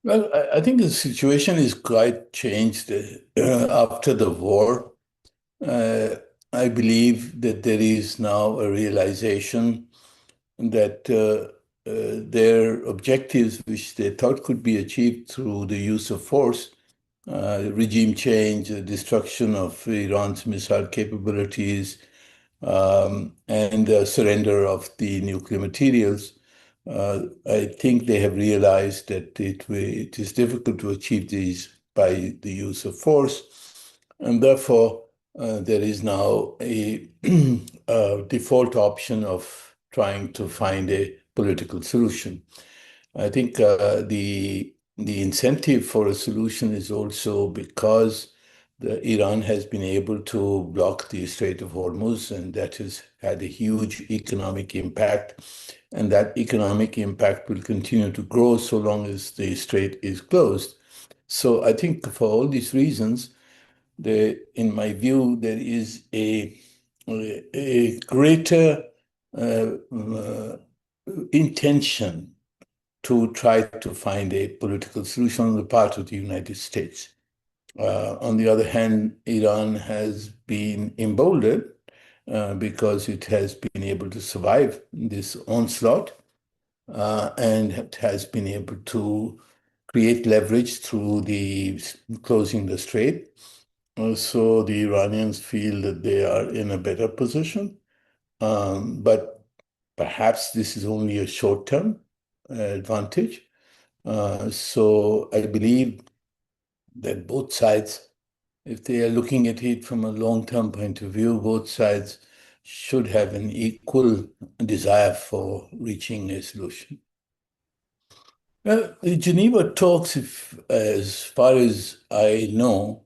Well, I think the situation is quite changed after the war. Uh, I believe that there is now a realization that their objectives, which they thought could be achieved through the use of force, regime change, the destruction of Iran's missile capabilities, and the surrender of the nuclear materials, I think they have realized that it is difficult to achieve these by the use of force, and therefore there is now a, a default option of trying to find a political solution. I think the incentive for a solution is also because Iran has been able to block the Strait of Hormuz, and that has had a huge economic impact. And that economic impact will continue to grow so long as the strait is closed. So I think for all these reasons, in my view, there is a greater uh, intention to try to find a political solution on the part of the United States. On the other hand, Iran has been emboldened because it has been able to survive this onslaught and it has been able to create leverage through the closing the strait. So the Iranians feel that they are in a better position, but perhaps this is only a short-term advantage. So I believe that both sides, if they are looking at it from a long-term point of view, both sides should have an equal desire for reaching a solution. Well, the Geneva talks, as far as I know,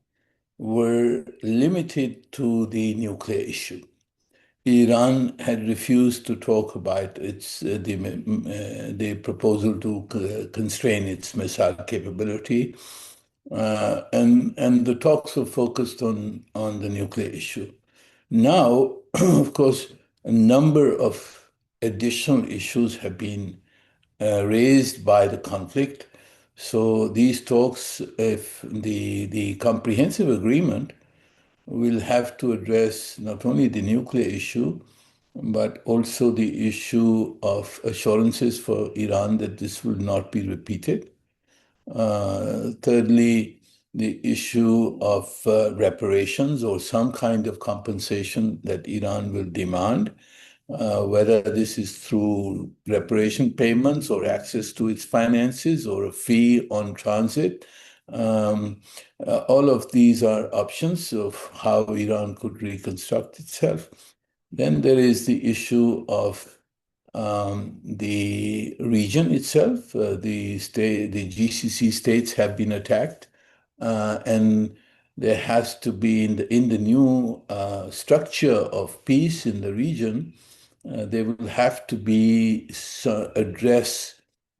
were limited to the nuclear issue. Iran had refused to talk about the proposal to constrain its missile capability, and the talks were focused on the nuclear issue. Now, of course, a number of additional issues have been raised by the conflict. So these talks, if the comprehensive agreement will have to address not only the nuclear issue, but also the issue of assurances for Iran that this will not be repeated. Thirdly, the issue of reparations or some kind of compensation that Iran will demand, whether this is through reparation payments or access to its finances or a fee on transit. All of these are options of how Iran could reconstruct itself. Then there is the issue of the region itself. The GCC states have been attacked, and there has to be in the new structure of peace in the region. There will have to be address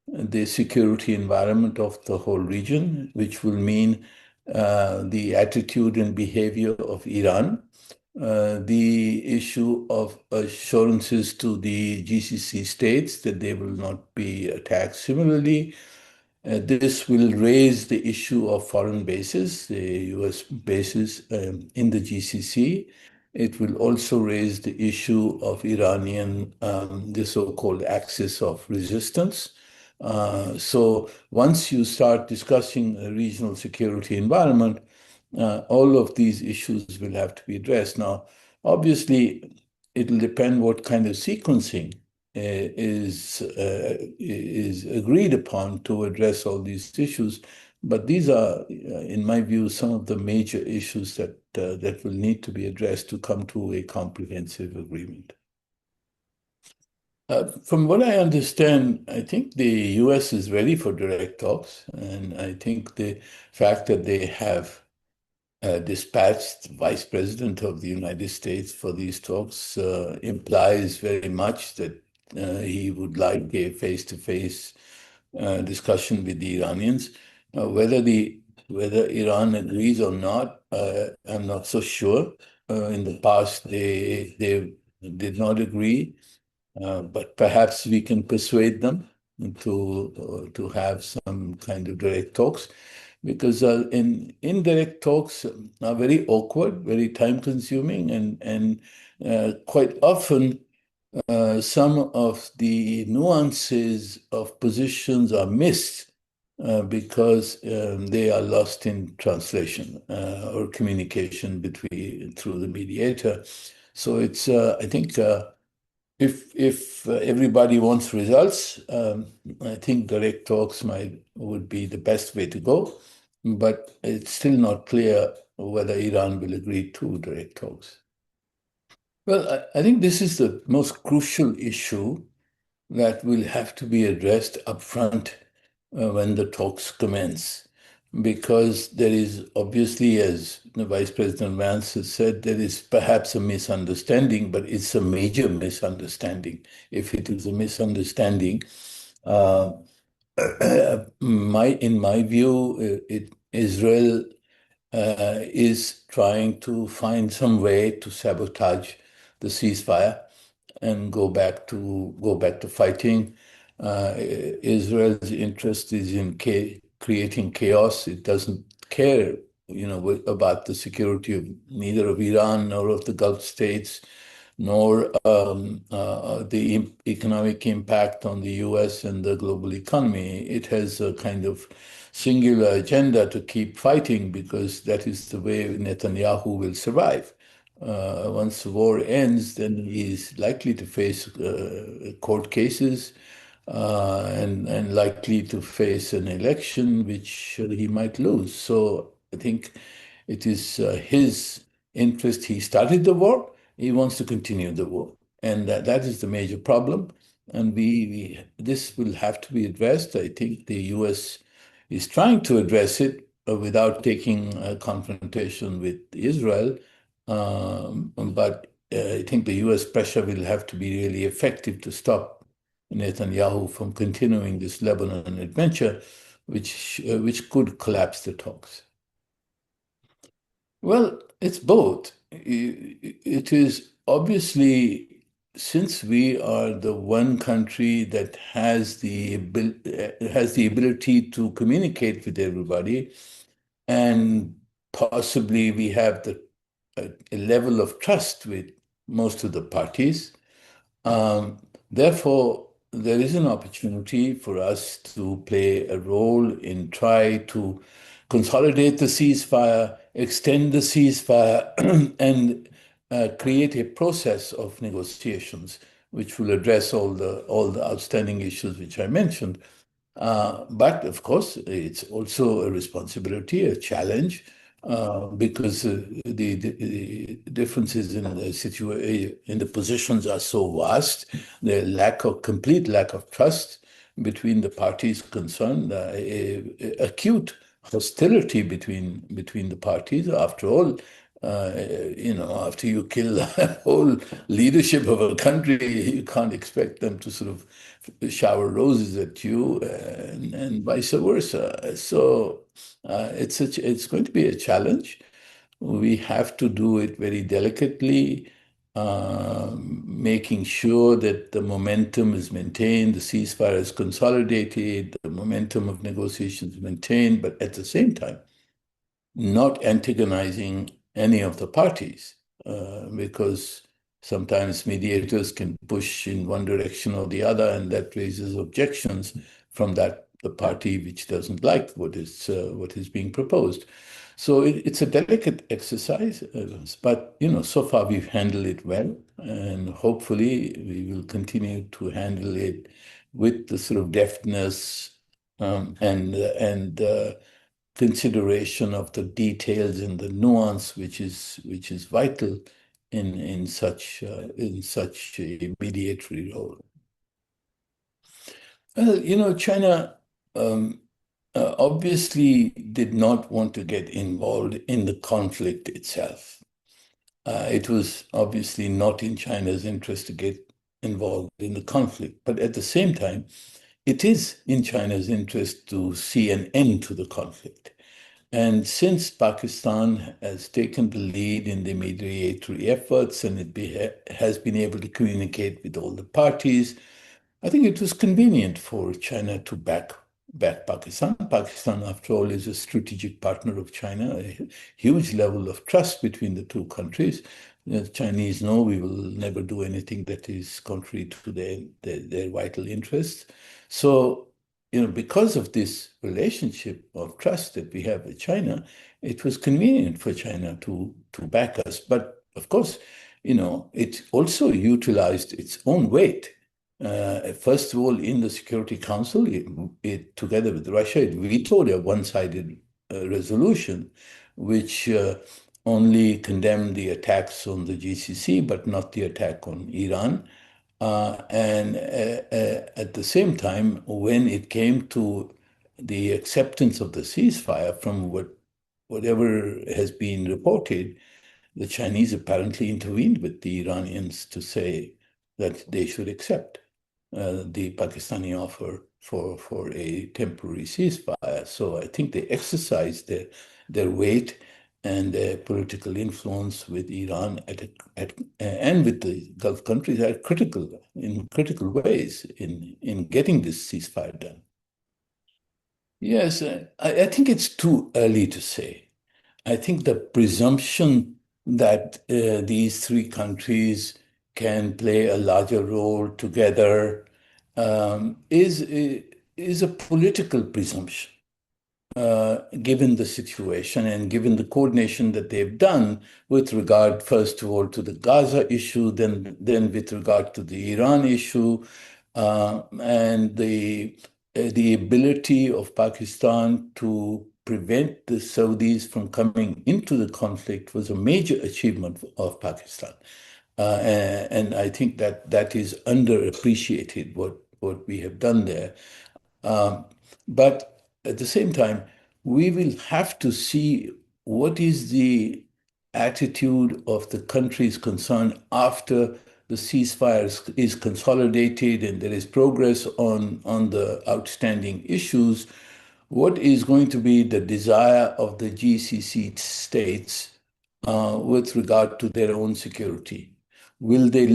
the security environment of the whole region, which will mean the attitude and behavior of Iran, the issue of assurances to the GCC states that they will not be attacked similarly. This will raise the issue of foreign bases, the US bases in the GCC. It will also raise the issue of Iranian, the so-called axis of resistance. So once you start discussing a regional security environment, all of these issues will have to be addressed. Now, obviously, it'll depend what kind of sequencing is agreed upon to address all these issues. But these are, in my view, some of the major issues that will need to be addressed to come to a comprehensive agreement. From what I understand, I think the US is ready for direct talks, and I think the fact that they have dispatched Vice President of the United States for these talks implies very much that he would like a face-to-face discussion with the Iranians. Whether Iran agrees or not, I'm not so sure. In the past, they did not agree, but perhaps we can persuade them. to have some kind of direct talks, because in indirect talks are very awkward, very time consuming, and quite often some of the nuances of positions are missed because they are lost in translation or communication between through the mediator. So it's I think if everybody wants results, I think direct talks might would be the best way to go, but it's still not clear whether Iran will agree to direct talks. Well, I think this is the most crucial issue that will have to be addressed upfront when the talks commence. Because there is obviously, as the Vice President Vance has said, there is perhaps a misunderstanding, but it's a major misunderstanding. If it is a misunderstanding, uh, in my view, Israel is trying to find some way to sabotage the ceasefire and go back to fighting. Israel's interest is in creating chaos. It doesn't care, about the security of neither of Iran nor of the Gulf states, nor the economic impact on the U.S. and the global economy. It has a kind of singular agenda to keep fighting because that is the way Netanyahu will survive. Once the war ends, then he's likely to face court cases and likely to face an election which he might lose. So I think it is his interest. He started the war. He wants to continue the war, and that is the major problem. And this will have to be addressed. I think the U.S. is trying to address it without taking a confrontation with Israel. But I think the U.S. pressure will have to be really effective to stop Netanyahu from continuing this Lebanon adventure, which could collapse the talks. Well, it's both. It is obviously, since we are the one country that has the ability to communicate with everybody, and possibly we have a level of trust with most of the parties. Therefore, there is an opportunity for us to play a role in try to consolidate the ceasefire, extend the ceasefire, and create a process of negotiations which will address all the outstanding issues which I mentioned. But of course, it's also a responsibility, a challenge, because the differences in the positions are so vast. The complete lack of trust between the parties concerned, acute hostility between the parties. After all, after you kill the whole leadership of a country, you can't expect them to sort of shower roses at you, and vice versa. So it's going to be a challenge. We have to do it very delicately, making sure that the momentum is maintained, the ceasefire is consolidated, the momentum of negotiations maintained, but at the same time, not antagonizing any of the parties, because sometimes mediators can push in one direction or the other, and that raises objections from the party which doesn't like what is being proposed. So it's a delicate exercise, but so far we've handled it well, and hopefully we will continue to handle it with the sort of deftness and consideration of the details and the nuance, which is vital in such a mediatory role. Well, China obviously did not want to get involved in the conflict itself. It was obviously not in China's interest to get involved in the conflict, but at the same time, it is in China's interest to see an end to the conflict. And since Pakistan has taken the lead in the mediatory efforts and has been able to communicate with all the parties, I think it was convenient for China to back Pakistan. Pakistan, after all, is a strategic partner of China, a huge level of trust between the two countries. The Chinese know we will never do anything that is contrary to their vital interests. So, because of this relationship of trust that we have with China, it was convenient for China to back us. But of course, it also utilized its own weight. First of all, in the Security Council, together with Russia, it vetoed a one-sided resolution, which only condemned the attacks on the GCC, but not the attack on Iran. And at the same time, when it came to the acceptance of the ceasefire from whatever has been reported, the Chinese apparently intervened with the Iranians to say that they should accept the Pakistani offer for a temporary ceasefire. So I think they exercised their weight and their political influence with Iran and with the Gulf countries are in critical ways in getting this ceasefire done. Yes, I think it's too early to say. I think the presumption that these three countries can play a larger role together is a political presumption, given the situation and given the coordination that they've done with regard, first of all, to the Gaza issue, then with regard to the Iran issue, and the ability of Pakistan to prevent the Saudis from coming into the conflict was a major achievement of Pakistan. And I think that is underappreciated, what we have done there. Um, but at the same time, we will have to see what is the attitude of the countries concerned after the ceasefire is consolidated and there is progress on the outstanding issues. What is going to be the desire of the GCC states with regard to their own security? Will they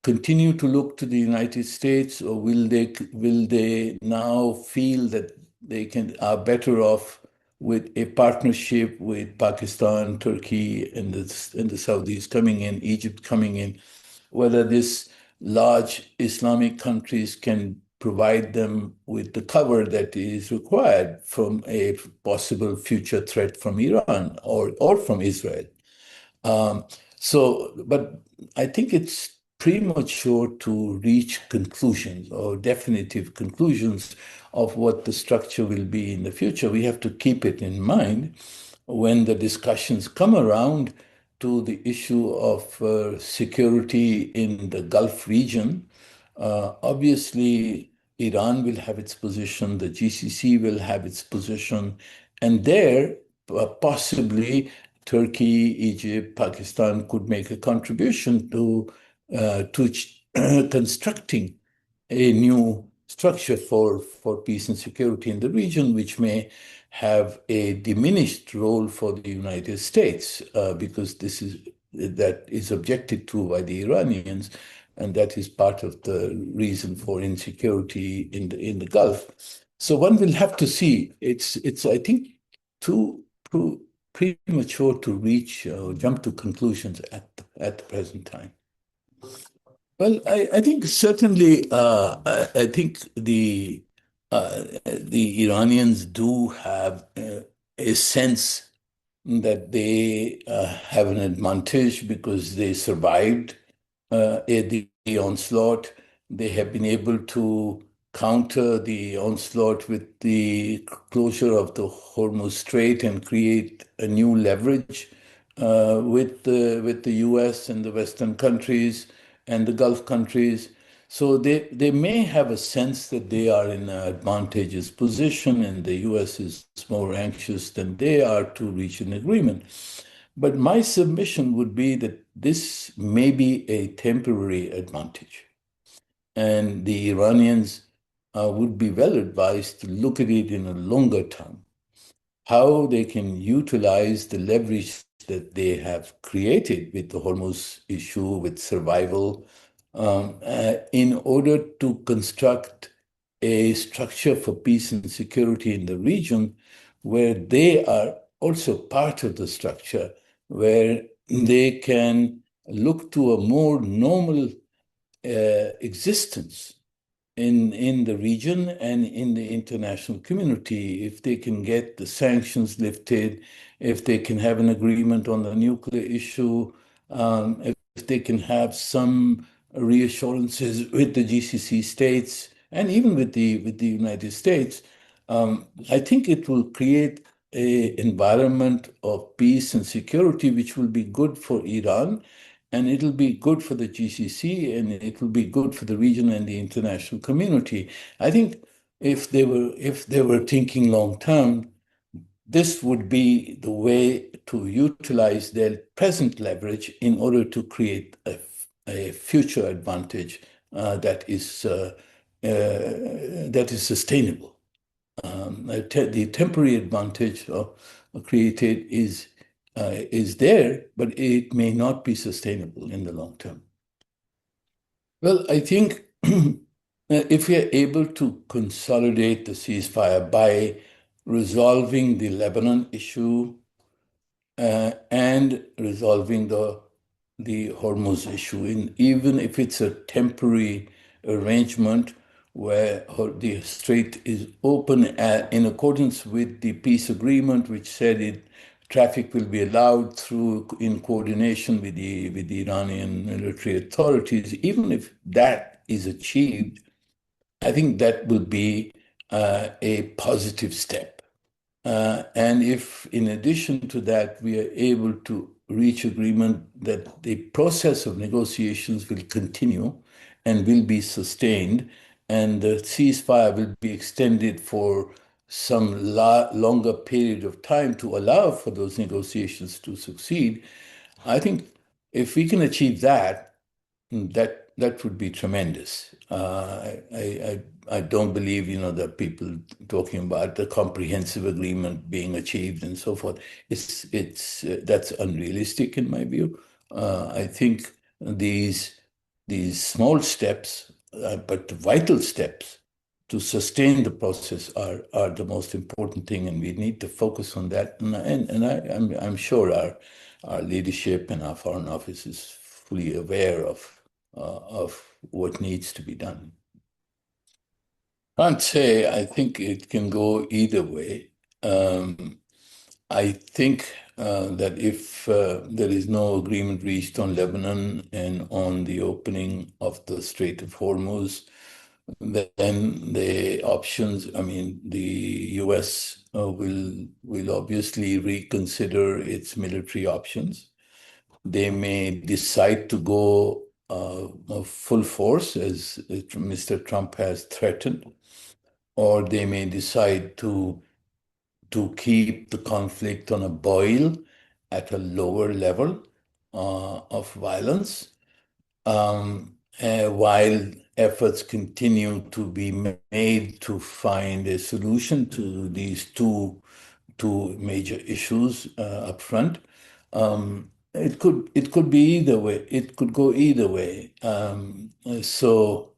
continue to look to the United States, or will they now feel that they are better off with a partnership with Pakistan, Turkey, and the Saudis coming in, Egypt coming in? Whether these large Islamic countries can provide them with the cover that is required from a possible future threat from Iran or from Israel. Um, but I think it's premature to reach conclusions or definitive conclusions of what the structure will be in the future. We have to keep it in mind when the discussions come around to the issue of security in the Gulf region. Obviously, Iran will have its position, the GCC will have its position, and there, possibly Turkey, Egypt, Pakistan could make a contribution to constructing a new structure for peace and security in the region, which may have a diminished role for the United States, because that is objected to by the Iranians, and that is part of the reason for insecurity in the Gulf. So one will have to see. It's I think too premature to reach or jump to conclusions at the present time. Well, I think certainly, I think the Iranians do have a sense that they have an advantage because they survived the onslaught. They have been able to counter the onslaught with the closure of the Hormuz Strait and create a new leverage with the US and the Western countries and the Gulf countries. So they may have a sense that they are in an advantageous position and the US is more anxious than they are to reach an agreement. But my submission would be that this may be a temporary advantage. And the Iranians would be well advised to look at it in a longer term, how they can utilize the leverage that they have created with the Hormuz issue, with survival, in order to construct a structure for peace and security in the region where they are also part of the structure, where they can look to a more normal existence in the region and in the international community. If they can get the sanctions lifted, if they can have an agreement on the nuclear issue, if they can have some reassurances with the GCC states and even with the United States, I think it will create an environment of peace and security, which will be good for Iran, and it'll be good for the GCC, and it will be good for the region and the international community. I think if they were thinking long term, this would be the way to utilize their present leverage in order to create a future advantage that is sustainable. The temporary advantage created is there, but it may not be sustainable in the long term. Well, I think if we are able to consolidate the ceasefire by resolving the Lebanon issue and resolving the Hormuz issue, even if it's a temporary arrangement where the strait is open in accordance with the peace agreement, which said traffic will be allowed through in coordination with the Iranian military authorities. Even if that is achieved, I think that will be a positive step. And if, in addition to that, we are able to reach agreement that the process of negotiations will continue and will be sustained, and the ceasefire will be extended for some longer period of time to allow for those negotiations to succeed, I think if we can achieve that, that would be tremendous. I don't believe, that people talking about the comprehensive agreement being achieved and so forth. That's unrealistic in my view. I think these small steps, but vital steps to sustain the process are the most important thing, and we need to focus on that. I'm sure our leadership and our foreign office is fully aware of what needs to be done. Can't say. I think it can go either way. I think that if there is no agreement reached on Lebanon and on the opening of the Strait of Hormuz, then the options, I mean, the US will obviously reconsider its military options. They may decide to go full force, as Mr. Trump has threatened, or they may decide to keep the conflict on a boil at a lower level of violence, while efforts continue to be made to find a solution to these two major issues up front. It could be either way. It could go either way. So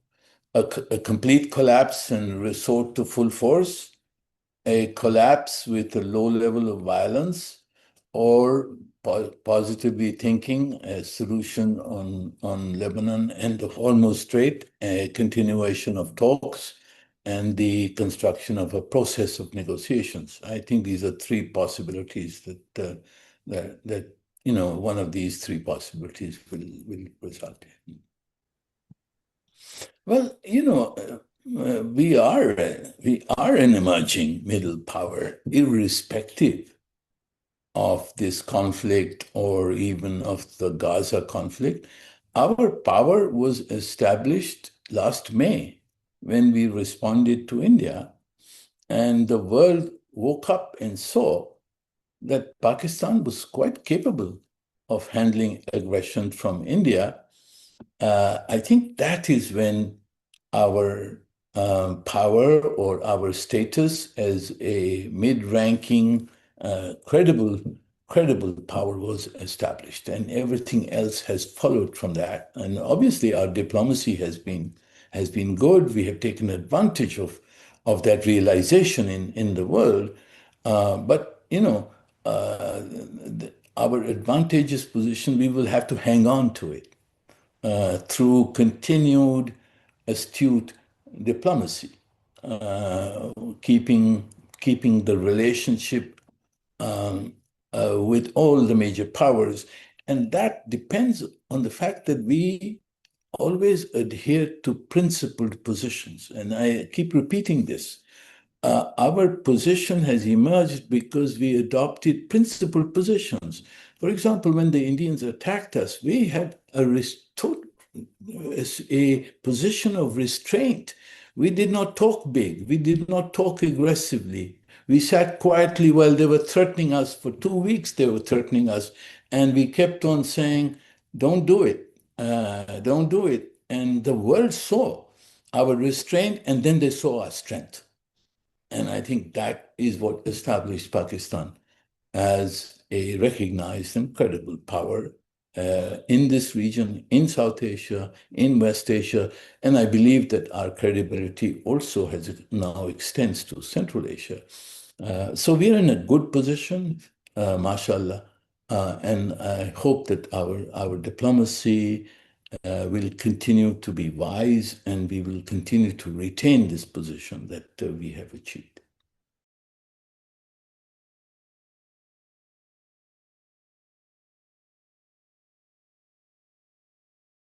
a complete collapse and resort to full force, a collapse with a low level of violence, or positively thinking a solution on Lebanon and the Hormuz Strait, a continuation of talks, and the construction of a process of negotiations. I think these are three possibilities that one of these three possibilities will result in. Well, we are an emerging middle power, irrespective of this conflict or even of the Gaza conflict. Our power was established last May when we responded to India, and the world woke up and saw that Pakistan was quite capable of handling aggression from India. I think that is when our power or our status as a mid-ranking, credible credible power was established, and everything else has followed from that. And obviously, our diplomacy has been good. We have taken advantage of that realization in the world. But our advantageous position, we will have to hang on to it through continued astute diplomacy, keeping the relationship with all the major powers. And that depends on the fact that we always adhere to principled positions. And I keep repeating this. Our position has emerged because we adopted principled positions. For example, when the Indians attacked us, we had a position of restraint. We did not talk big. We did not talk aggressively. We sat quietly while they were threatening us. For 2 weeks, they were threatening us. And we kept on saying, don't do it. Don't do it. And the world saw our restraint, and then they saw our strength. And I think that is what established Pakistan as a recognized and credible power in this region, in South Asia, in West Asia. And I believe that our credibility also now extends to Central Asia. So we are in a good position, mashallah. And I hope that our diplomacy will continue to be wise, and we will continue to retain this position that we have achieved.